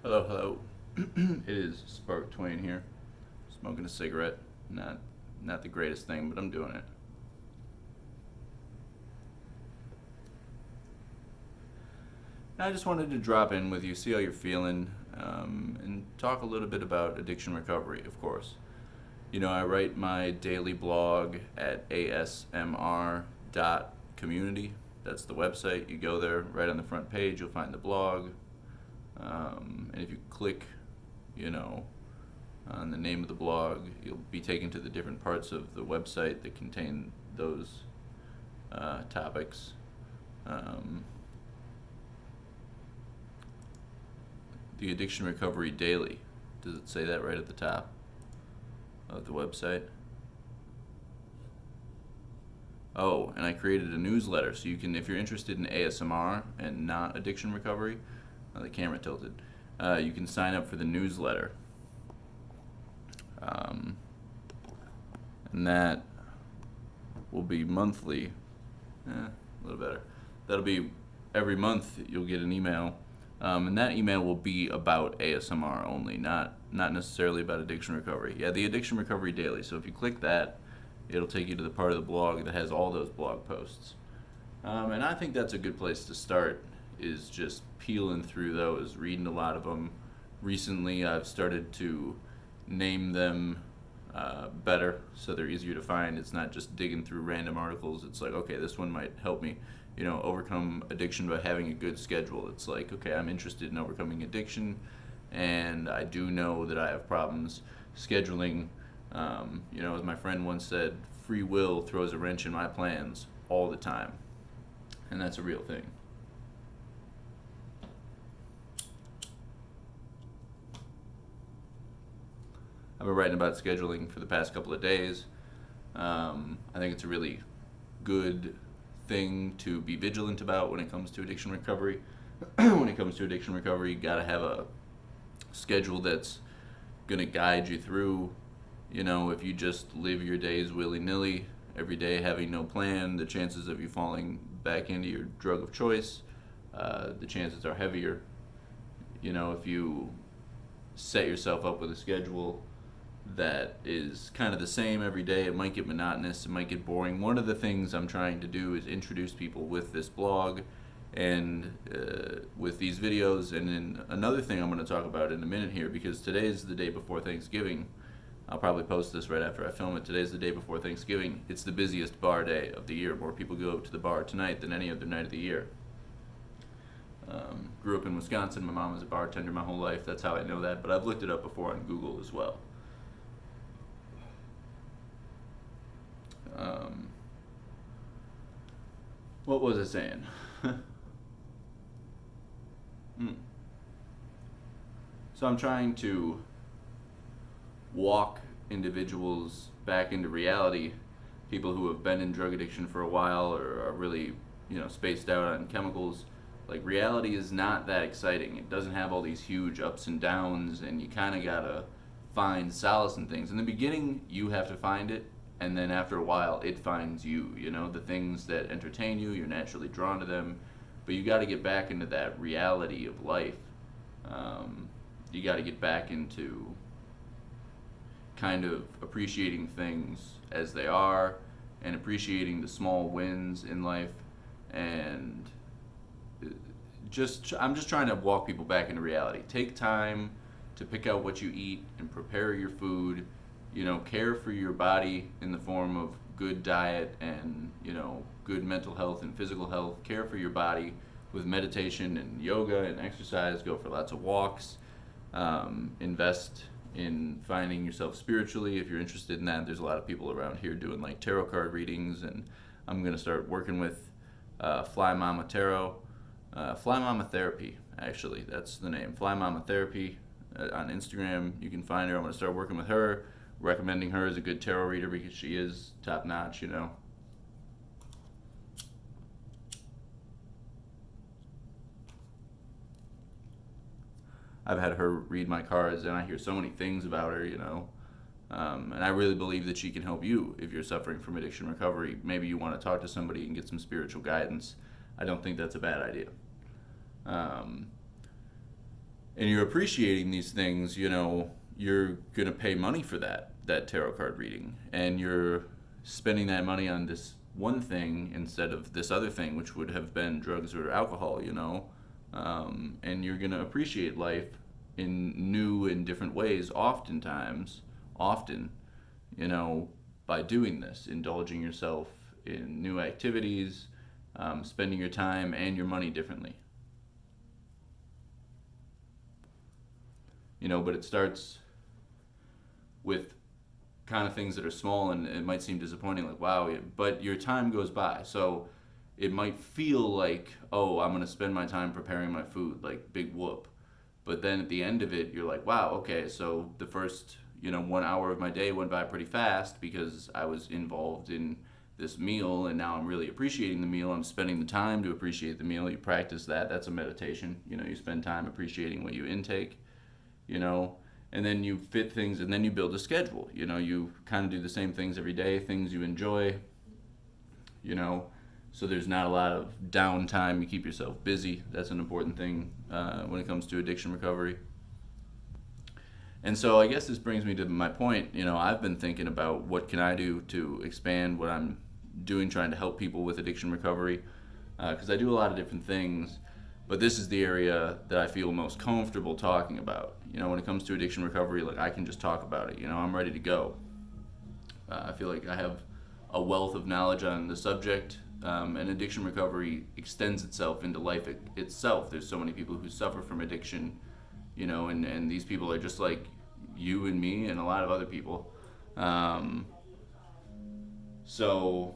Hello, hello. It is Spark Twain here, smoking a cigarette. Not the greatest thing, but I'm doing it. And I just wanted to drop in with you, see how you're feeling, and talk a little bit about addiction recovery, of course. I write my daily blog at asmr.community. That's the website. You go there, right on the front page, you'll find the blog. And if you click, you know, on the name of the blog, you'll be taken to the different parts of the website that contain those topics. Um, the Addiction Recovery Daily. Does it say that right at the top of the website? Oh, and I created a newsletter so you can, if you're interested in ASMR and not addiction recovery, the camera tilted, you can sign up for the newsletter. And that will be monthly. A little better. That'll be every month you'll get an email. And that email will be about ASMR only, not necessarily about addiction recovery. Yeah, the Addiction Recovery Daily. So if you click that, it'll take you to the part of the blog that has all those blog posts. And I think that's a good place to start, is just peeling through those, reading a lot of them. Recently, I've started to name them better so they're easier to find. It's not just digging through random articles. It's like, okay, this one might help me, overcome addiction by having a good schedule. It's like, okay, I'm interested in overcoming addiction, and I do know that I have problems scheduling. As my friend once said, free will throws a wrench in my plans all the time. And that's a real thing. I've been writing about scheduling for the past couple of days. I think it's a really good thing to be vigilant about when it comes to addiction recovery. When it comes to addiction recovery, you gotta have a schedule that's gonna guide you through. If you just live your days willy-nilly, every day having no plan, the chances of you falling back into your drug of choice, the chances are heavier. If you set yourself up with a schedule that is kind of the same every day, it might get monotonous, it might get boring. One of the things I'm trying to do is introduce people with this blog and with these videos. And then another thing I'm going to talk about in a minute here, because today is the day before Thanksgiving. I'll probably post this right after I film it. Today's the day before Thanksgiving. It's the busiest bar day of the year. More people go to the bar tonight than any other night of the year. Grew up in Wisconsin. My mom was a bartender my whole life. That's how I know that. But I've looked it up before on Google as well. What was I saying? So I'm trying to walk individuals back into reality, people who have been in drug addiction for a while or are really, spaced out on chemicals. Like, reality is not that exciting. It doesn't have all these huge ups and downs, and you kind of gotta find solace in things. In the beginning, you have to find it, and then after a while, it finds you. The things that entertain you, you're naturally drawn to them, but you gotta get back into that reality of life. You gotta get back into kind of appreciating things as they are and appreciating the small wins in life. And I'm just trying to walk people back into reality. Take time to pick out what you eat and prepare your food. Care for your body in the form of good diet and, good mental health and physical health. Care for your body with meditation and yoga and exercise. Go for lots of walks. Invest in finding yourself spiritually if you're interested in that. There's a lot of people around here doing like tarot card readings, and I'm going to start working with Fly Mama Tarot. Fly Mama Therapy, actually, that's the name. Fly Mama Therapy on Instagram. You can find her. I'm going to start working with her, recommending her as a good tarot reader because she is top notch. I've had her read my cards, and I hear so many things about her, and I really believe that she can help you if you're suffering from addiction recovery. Maybe you want to talk to somebody and get some spiritual guidance. I don't think that's a bad idea. and you're appreciating these things, you're going to pay money for that tarot card reading, and you're spending that money on this one thing instead of this other thing, which would have been drugs or alcohol, and you're going to appreciate life in new and different ways often, by doing this, indulging yourself in new activities, spending your time and your money differently. But it starts with kind of things that are small, and it might seem disappointing, like, wow, but your time goes by. So it might feel like, oh, I'm going to spend my time preparing my food, like big whoop. But then at the end of it, you're like, wow, okay, so the first, 1 hour of my day went by pretty fast because I was involved in this meal, and now I'm really appreciating the meal. I'm spending the time to appreciate the meal. You practice that. That's a meditation. You spend time appreciating what you intake, and then you fit things, and then you build a schedule. You kind of do the same things every day, things you enjoy, so there's not a lot of downtime. You keep yourself busy. That's an important thing when it comes to addiction recovery. And so I guess this brings me to my point. I've been thinking about what can I do to expand what I'm doing, trying to help people with addiction recovery, because I do a lot of different things, but this is the area that I feel most comfortable talking about. When it comes to addiction recovery, like, I can just talk about it. I'm ready to go. I feel like I have a wealth of knowledge on the subject, and addiction recovery extends itself into life itself. There's so many people who suffer from addiction, and these people are just like you and me and a lot of other people. So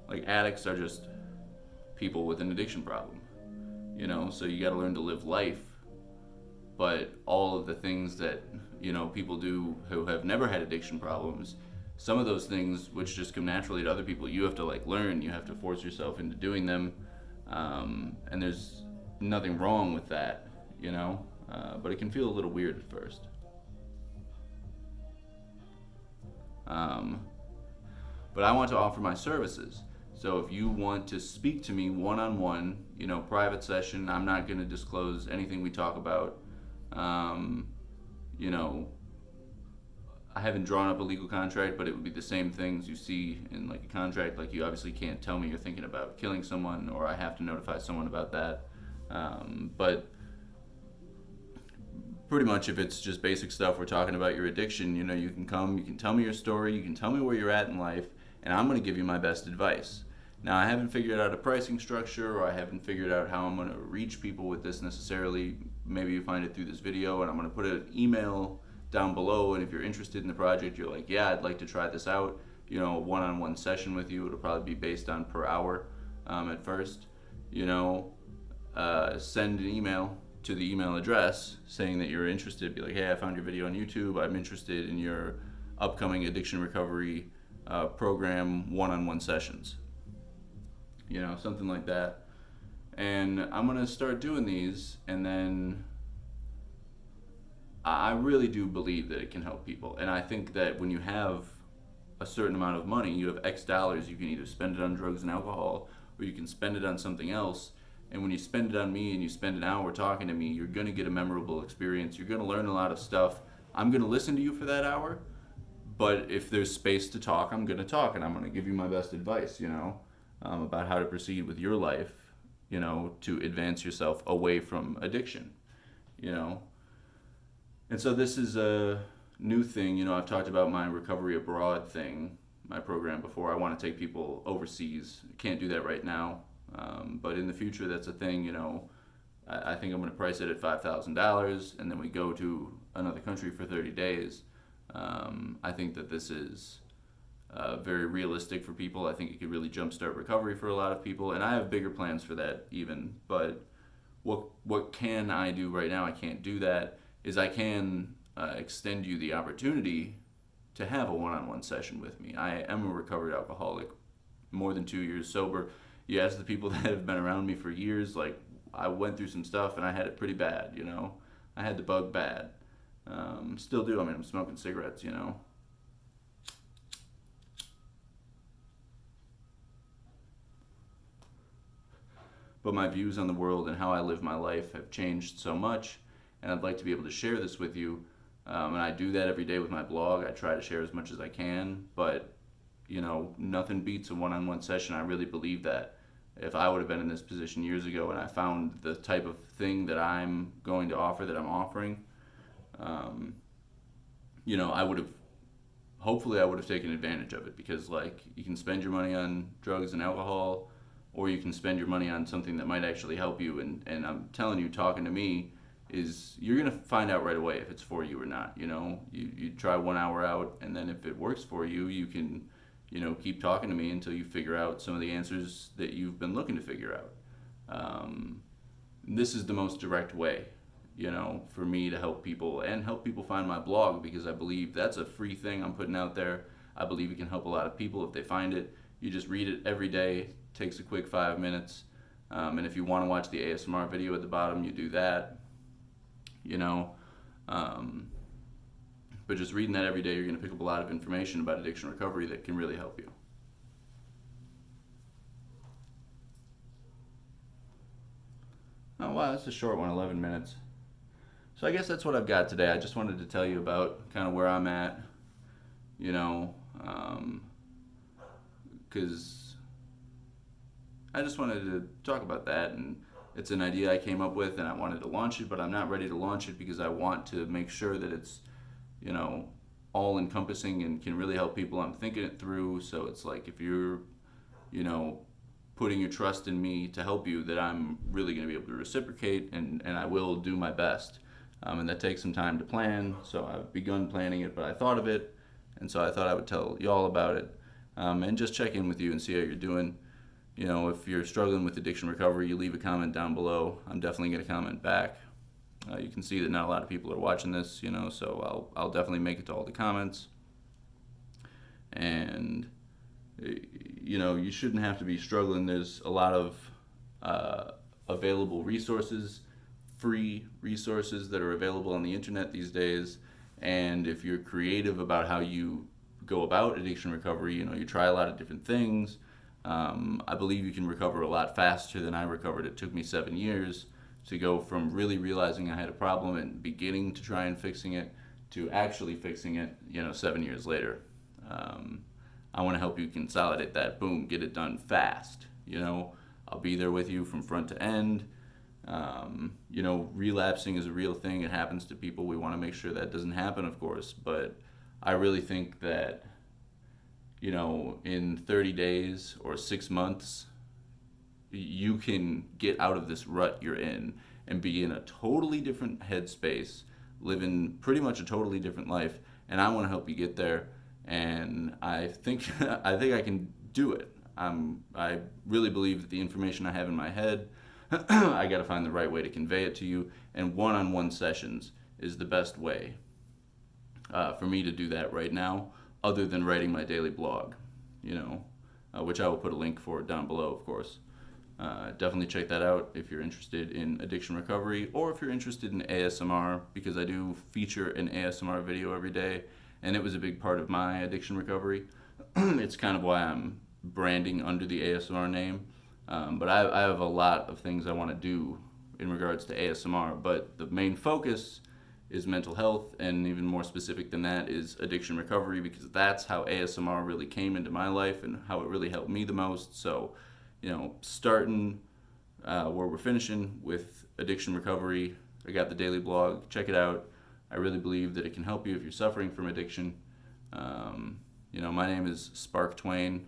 like, addicts are just people with an addiction problem, so you got to learn to live life. But all of the things that people do who have never had addiction problems, some of those things which just come naturally to other people, you have to learn. You have to force yourself into doing them, and there's nothing wrong with that, but it can feel a little weird at first. But I want to offer my services. So if you want to speak to me one-on-one, private session, I'm not going to disclose anything we talk about. I haven't drawn up a legal contract, but it would be the same things you see in a contract. Like, you obviously can't tell me you're thinking about killing someone, or I have to notify someone about that. But pretty much, if it's just basic stuff, we're talking about your addiction, you can come, you can tell me your story, you can tell me where you're at in life, and I'm going to give you my best advice. Now, I haven't figured out a pricing structure, or I haven't figured out how I'm going to reach people with this necessarily. Maybe you find it through this video, and I'm going to put an email down below, and if you're interested in the project, you're like, yeah, I'd like to try this out, a one-on-one session with you. It'll probably be based on per hour at first. Send an email to the email address saying that you're interested. Be like, hey, I found your video on YouTube. I'm interested in your upcoming addiction recovery program one-on-one sessions. Something like that. And I'm going to start doing these, and then I really do believe that it can help people. And I think that when you have a certain amount of money, you have X dollars, you can either spend it on drugs and alcohol, or you can spend it on something else. And when you spend it on me and you spend an hour talking to me, you're going to get a memorable experience. You're going to learn a lot of stuff. I'm going to listen to you for that hour, but if there's space to talk, I'm going to talk, and I'm going to give you my best advice, about how to proceed with your life, to advance yourself away from addiction, And so this is a new thing. I've talked about my recovery abroad thing, my program, before. I want to take people overseas. Can't do that right now. But in the future, that's a thing. I think I'm going to price it at $5,000, and then we go to another country for 30 days. I think that this is very realistic for people. I think it could really jumpstart recovery for a lot of people, and I have bigger plans for that even. But what can I do right now? I can't do that. Is I can extend you the opportunity to have a one-on-one session with me. I am a recovered alcoholic, more than 2 years sober. You ask the people that have been around me for years, I went through some stuff and I had it pretty bad, I had the bug bad. Still do. I'm smoking cigarettes, but my views on the world and how I live my life have changed so much, and I'd like to be able to share this with you. And I do that every day with my blog. I try to share as much as I can, but nothing beats a one-on-one session. I really believe that. If I would have been in this position years ago and I found the type of thing that I'm going to offer, that I'm offering, I would have, hopefully I would have taken advantage of it, because like, you can spend your money on drugs and alcohol, or you can spend your money on something that might actually help you. And I'm telling you, talking to me, is you're going to find out right away if it's for you or not. You try 1 hour out, and then if it works for you, you can keep talking to me until you figure out some of the answers that you've been looking to figure out. This is the most direct way, for me to help people and help people find my blog, because I believe that's a free thing I'm putting out there. I believe it can help a lot of people if they find it. You just read it every day, takes a quick 5 minutes. And if you want to watch the ASMR video at the bottom, you do that, but just reading that every day, you're going to pick up a lot of information about addiction recovery that can really help you. Oh wow, that's a short one, 11 minutes. So I guess that's what I've got today. I just wanted to tell you about kind of where I'm at, because I just wanted to talk about that. And it's an idea I came up with, and I wanted to launch it, but I'm not ready to launch it because I want to make sure that it's all encompassing and can really help people. I'm thinking it through, so it's like, if you're putting your trust in me to help you, that I'm really going to be able to reciprocate, and I will do my best. And that takes some time to plan, so I've begun planning it, but I thought of it, and so I thought I would tell y'all about it, and just check in with you and see how you're doing. If you're struggling with addiction recovery, you leave a comment down below. I'm definitely going to comment back. You can see that not a lot of people are watching this, so I'll definitely make it to all the comments. And you shouldn't have to be struggling. There's a lot of available resources, free resources that are available on the internet these days. And if you're creative about how you go about addiction recovery, you try a lot of different things. I believe you can recover a lot faster than I recovered. It took me 7 years to go from really realizing I had a problem and beginning to try and fixing it to actually fixing it, 7 years later. I want to help you consolidate that. Boom, get it done fast. I'll be there with you from front to end. Relapsing is a real thing. It happens to people. We want to make sure that doesn't happen, of course. But I really think that, in 30 days or 6 months, you can get out of this rut you're in and be in a totally different headspace, living pretty much a totally different life. And I want to help you get there. And I think I can do it. I really believe that the information I have in my head, I got to find the right way to convey it to you. And one-on-one sessions is the best way for me to do that right now, other than writing my daily blog, which I will put a link for down below, of course. Definitely check that out if you're interested in addiction recovery, or if you're interested in ASMR, because I do feature an ASMR video every day, and it was a big part of my addiction recovery. It's kind of why I'm branding under the ASMR name. But I have a lot of things I want to do in regards to ASMR, but the main focus is mental health, and even more specific than that is addiction recovery, because that's how ASMR really came into my life and how it really helped me the most. So, starting where we're finishing with addiction recovery, I got the daily blog. Check it out. I really believe that it can help you if you're suffering from addiction. My name is Spark Twain.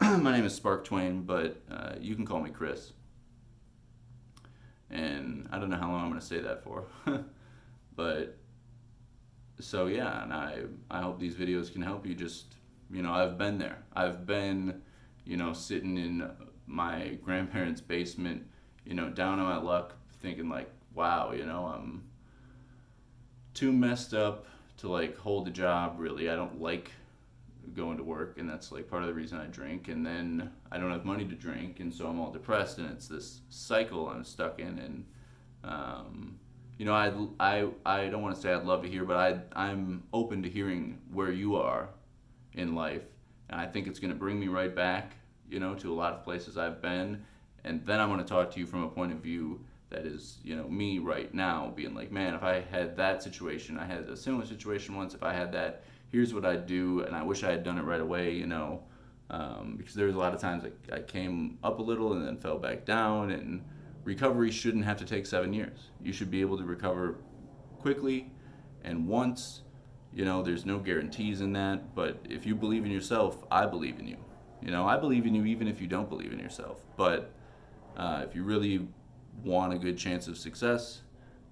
My name is Spark Twain, but you can call me Chris. And I don't know how long I'm going to say that for. But, so yeah, and I hope these videos can help you. Just, I've been there. I've been, sitting in my grandparents' basement, down on my luck, thinking like, wow, I'm too messed up to like hold a job, really. I don't like going to work, and that's like part of the reason I drink. And then I don't have money to drink, and so I'm all depressed, and it's this cycle I'm stuck in. And I don't want to say I'd love to hear, but I'm open to hearing where you are in life, and I think it's going to bring me right back, to a lot of places I've been, And then I want to talk to you from a point of view that is, me right now being like, man, if I had that situation, I had a similar situation once, if I had that, here's what I'd do, and I wish I had done it right away, because there's a lot of times I came up a little and then fell back down, and recovery shouldn't have to take 7 years. You should be able to recover quickly and once. There's no guarantees in that, but if you believe in yourself, I believe in you. I believe in you even if you don't believe in yourself. But if you really want a good chance of success,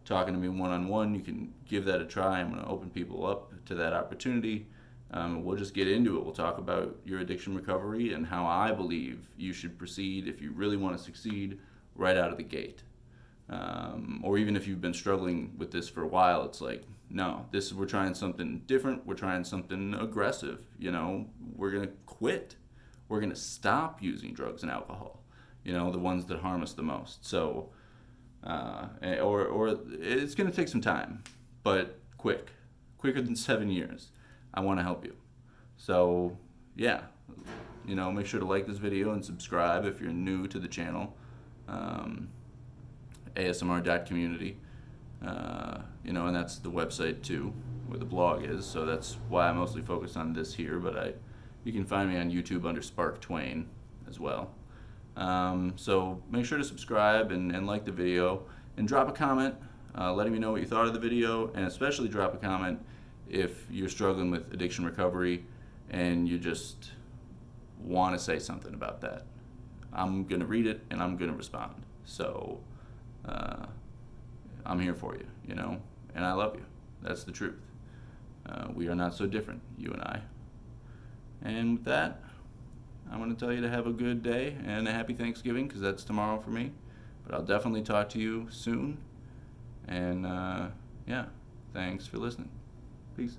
talking to me one-on-one, you can give that a try. I'm going to open people up to that opportunity. We'll just get into it. We'll talk about your addiction recovery and how I believe you should proceed if you really want to succeed right out of the gate. Or even if you've been struggling with this for a while, it's like, no, we're trying something different. We're trying something aggressive. We're going to quit. We're going to stop using drugs and alcohol, the ones that harm us the most. So, or it's going to take some time, but quicker than 7 years. I want to help you. So, yeah, make sure to like this video and subscribe if you're new to the channel. ASMR.community, and that's the website too, where the blog is. So that's why I mostly focus on this here, but you can find me on YouTube under Spark Twain as well. So make sure to subscribe and like the video, and drop a comment letting me know what you thought of the video, and especially drop a comment if you're struggling with addiction recovery and you just want to say something about that. I'm going to read it and I'm going to respond. So I'm here for you, and I love you. That's the truth. We are not so different, you and I. And with that, I'm going to tell you to have a good day and a happy Thanksgiving, because that's tomorrow for me. But I'll definitely talk to you soon. And yeah, thanks for listening. Peace.